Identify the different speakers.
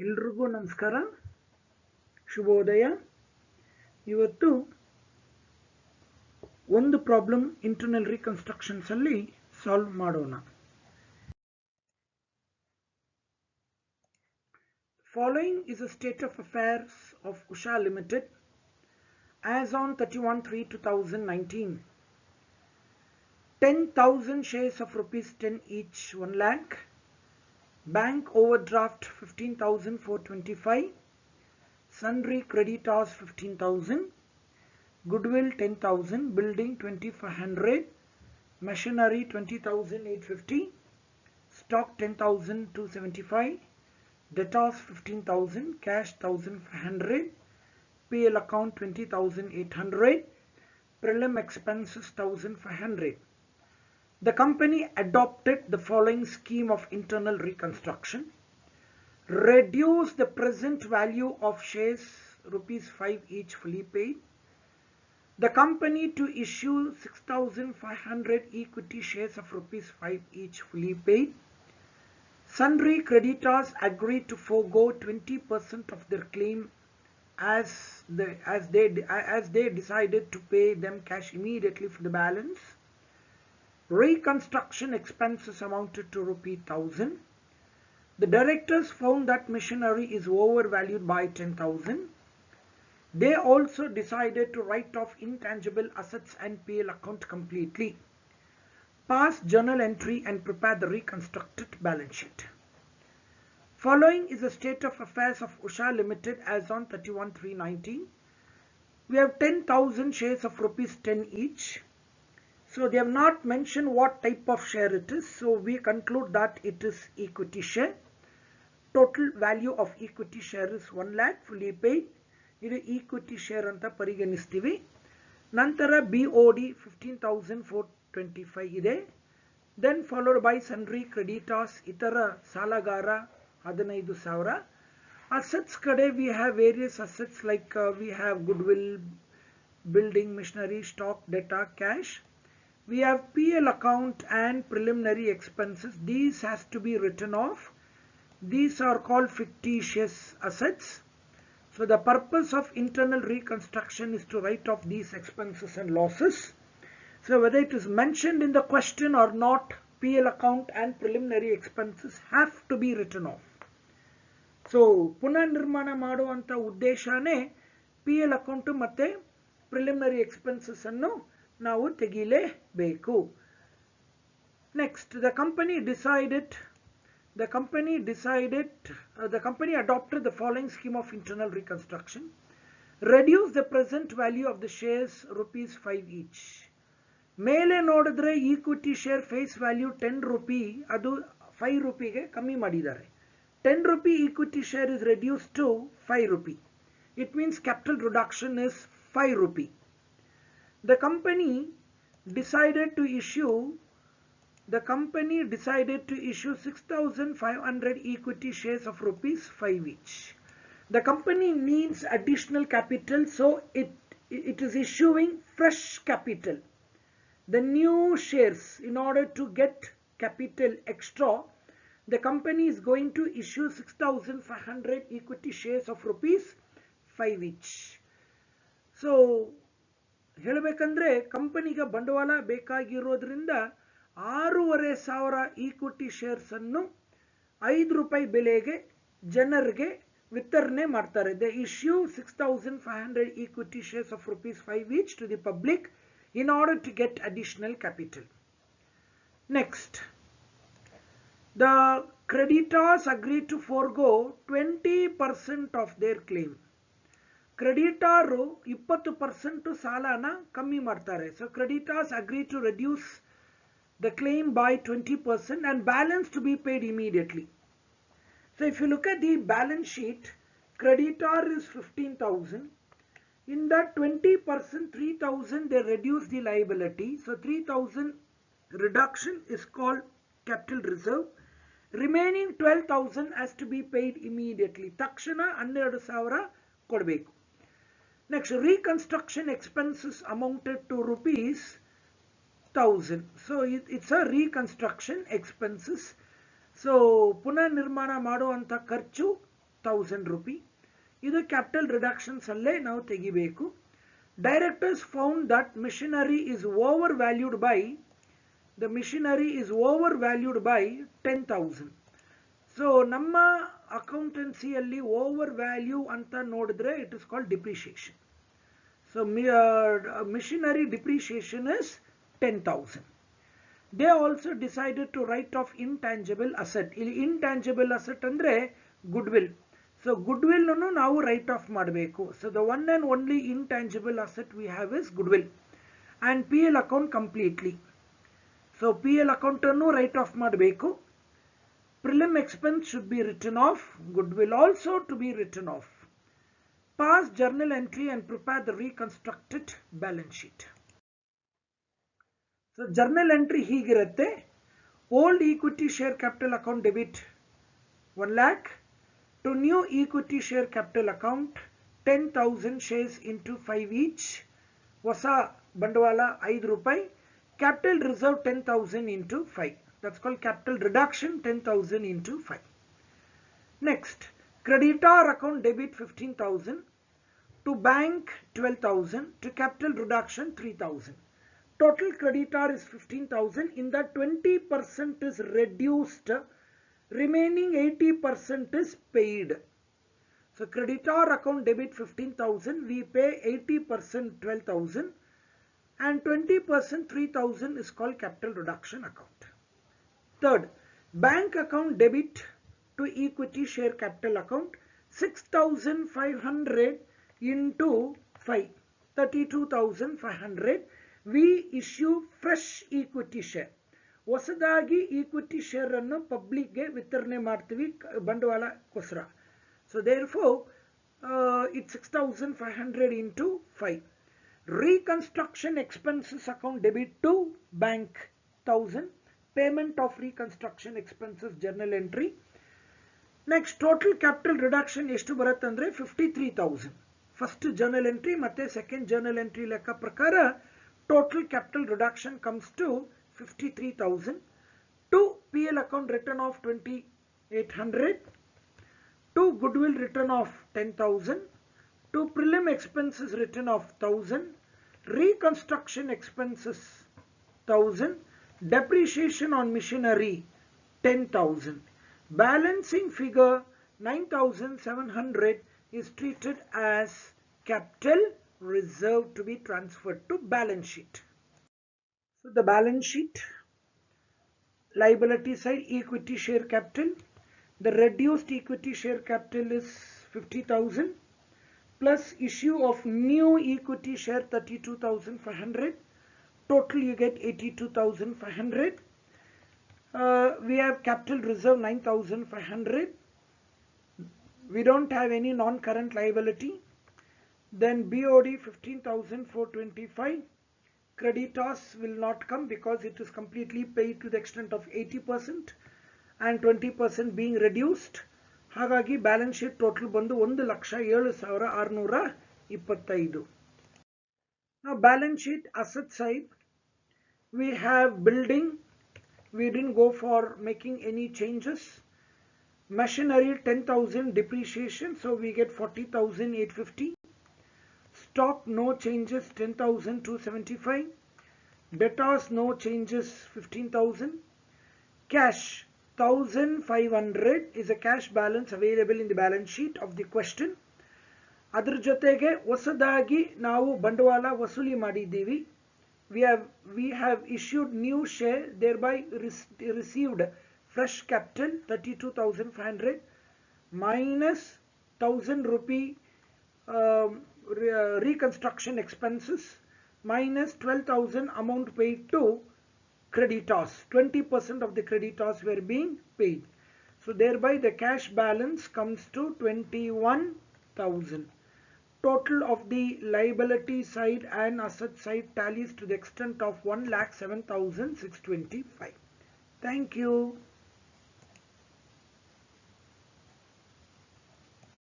Speaker 1: ಎಲ್ರಿಗೂ ನಮಸ್ಕಾರ, ಶುಭೋದಯ. ಇವತ್ತು ಒಂದು ಪ್ರಾಬ್ಲಮ್ ಇಂಟರ್ನಲ್ ರೀಕನ್ಸ್ಟ್ರಕ್ಷನ್ಸ್ ಅಲ್ಲಿ ಸಾಲ್ವ್ ಮಾಡೋಣ. Following is a state of affairs of Usha Limited as on 31/3/2019. 10,000 shares of rupees 10 each, 1 lakh. Bank overdraft 15,425. Sundry creditors 15,000. Goodwill 10,000. Building 2,500. Machinery 20,850. Stock 10,275. Debtors 15,000. Cash 1,500. PL account 20,800. Prelim expenses 1,500. The company adopted the following scheme of internal reconstruction. Reduce the present value of shares rupees 5 each fully paid. The company to issue 6,500 equity shares of rupees 5 each fully paid. Sundry creditors agreed to forego 20% of their claim as they decided to pay them cash immediately for the balance. Reconstruction expenses amounted to ₹1,000. The directors found that machinery is overvalued by 10,000. They also decided to write off intangible assets and PL account completely. Pass journal entry and prepare the reconstructed balance sheet. Following is the state of affairs of Usha Limited as on 31/3/19. We have 10,000 shares of rupees 10 each. So they have not mentioned what type of share it is. So we conclude that it is equity share. Total value of equity share is 1 lakh fully paid. Idu equity share anta ಪರಿಗಣಿಸ್ತೀವಿ. ನಂತರ BOD 15,425 ಇದೆ. Then followed by sundry creditors, ಇತರ ಸಾಲಗಾರ 15,000. Assets kade we have various assets like we have goodwill, building, machinery, stock, debtor, cash. We have PL account and preliminary expenses. These has to be written off. These are called fictitious assets. So the purpose of internal reconstruction is to write off these expenses and losses. So whether it is mentioned in the question or not, PL account and preliminary expenses have to be written off. So ಪುನರ್ನಿರ್ಮಾಣ ಮಾಡುವಂತ ಉದ್ದೇಶನೇ PL account ಮತ್ತೆ preliminary expenses ಅನ್ನು ನಾವು ತೆಗಿಲೇಬೇಕು. Next, the company adopted the following scheme of internal reconstruction. Reduce the present value of the shares rupees 5 each. ಮೇಲೆ ನೋಡಿದ್ರೆ equity share face value 10 rupee, ಅದು 5 ರೂಪಿಗೆ ಕಮ್ಮಿ ಮಾಡಿದ್ದಾರೆ. 10 rupee equity share is reduced to 5 rupee. It means capital reduction is 5 rupee. The company decided to issue 6,500 equity shares of rupees 5 each. The company needs additional capital, so it is issuing fresh capital. The new shares, in order to get capital extra, the company is going to issue 6,500 equity shares of rupees 5 each. So ಹೇಳಬೇಕಂದ್ರೆ ಕಂಪನಿಗೆ ಬಂಡವಾಳ ಬೇಕಾಗಿರೋದ್ರಿಂದ 6,500 equity shares ಅನ್ನು 5 ರೂಪಾಯಿ ಬೆಲೆಗೆ ಜನರಿಗೆ ವಿತರಣೆ ಮಾಡ್ತಾರೆ. They issue 6,500 equity shares of rupees 5 each to the public in order to get additional capital. Next, the creditors agreed to forego 20% of their claim. ಕ್ರೆಡಿಟಾರು 20% ಸಾಲನ ಕಮ್ಮಿ ಮಾಡ್ತಾರೆ. So creditors agreed to reduce the claim by 20% and balance to be paid immediately. So if you look at the balance sheet, creditor is 15,000. In that 20%, 3,000 they reduce the liability. So 3,000 reduction is called capital reserve. Remaining 12,000 has to be paid immediately. ತಕ್ಷಣ 12,000 ಕೊಡಬೇಕು. Next, reconstruction expenses amounted to rupees 1,000. So it's a reconstruction expenses. So ಪುನರ್ನಿರ್ಮಾಣ ಮಾಡುವಂತ ಖರ್ಚು 1000 rupee. Idu capital reductions alle now tegibeku. Directors found that machinery is overvalued by 10,000. So ನಮ್ಮ accountancyಯಲ್ಲಿ over value ಅಂತ ನೋಡಿದ್ರೆ it is called depreciation. So machinery depreciation is 10,000. They also decided to write off intangible asset. ಇಲ್ಲಿ intangible asset ಅಂದ್ರೆ goodwill. So goodwill ಅನ್ನು ನಾವು write off ಮಾಡಬೇಕು. So the one and only intangible asset we have is goodwill and PL account completely. So PL account ಅನ್ನು write off ಮಾಡಬೇಕು. Prelim expense should be written off. Goodwill also to be written off. Pass journal entry and prepare the reconstructed balance sheet. So journal entry ಹೀಗಿರುತ್ತೆ. Old equity share capital account debit 1 lakh to new equity share capital account 10,000 shares into 5 each. ಹೊಸ ಬಂಡವಾಳ 5 ರೂಪಾಯಿ. Capital reserve 10,000 into 5. That's called capital reduction 10,000 into 5. Next, creditor account debit 15,000 to bank 12,000 to capital reduction 3,000. Total creditor is 15,000. In that 20% is reduced. Remaining 80% is paid. So creditor account debit 15,000. We pay 80% 12,000 and 20% 3,000 is called capital reduction account. Third, bank account debit to equity share capital account 6,500 into 5, 32,500. We issue fresh equity share. ಹೊಸದಾಗಿ equity share ಅನ್ನು public ಗೆ ವಿತರಣೆ ಮಾಡ್ತೀವಿ ಬಂಡವಾಳಕ್ಕೋಸ್ಕರ. So therefore it's 6,500 into 5. Reconstruction expenses account debit to bank 1,000. Payment of reconstruction expenses journal entry. Next, total capital reduction ಎಷ್ಟು ಬರುತ್ತೆ ಅಂದ್ರೆ 53,000. First journal entry ಮತ್ತೆ second journal entry ಲೆಕ್ಕ ಪ್ರಕಾರ total capital reduction comes to 53,000. To PL account written off 2,800. To goodwill written off 10,000. To prelim expenses written off 1,000. Reconstruction expenses 1,000. Depreciation on machinery 10,000. Balancing figure 9,700 is treated as capital reserve to be transferred to balance sheet. So the balance sheet, liability side equity share capital. The reduced equity share capital is 50,000 plus issue of new equity share 32,500. Total you get 82,500. We have capital reserve 9,500. We don't have any non-current liability. Then BOD 15,425. Creditors will not come because it is completely paid to the extent of 80% and 20% being reduced. ಹಾಗಾಗಿ balance sheet total ಬಂದು 1,07,625. Now balance sheet asset side, we have building. We didn't go for making any changes. Machinery 10,000 depreciation, so we get 40,850. Stock no changes 10,275. Debtors no changes 15,000. Cash 1,500 is a cash balance available in the balance sheet of the question. ಅದರ ಜೊತೆಗೆ ಹೊಸದಾಗಿ ನಾವು ಬಂಡವಾಳ ವಸೂಲಿ ಮಾಡಿದ್ದೀವಿ. We have issued new share, thereby received fresh capital 32,500 minus 1,000 rupee reconstruction expenses minus 12,000 amount paid to creditors. 20% of the creditors were being paid. So thereby the cash balance comes to 21,000. Total of the liability side and asset side tallies to the extent of 1,07,625. Thank you.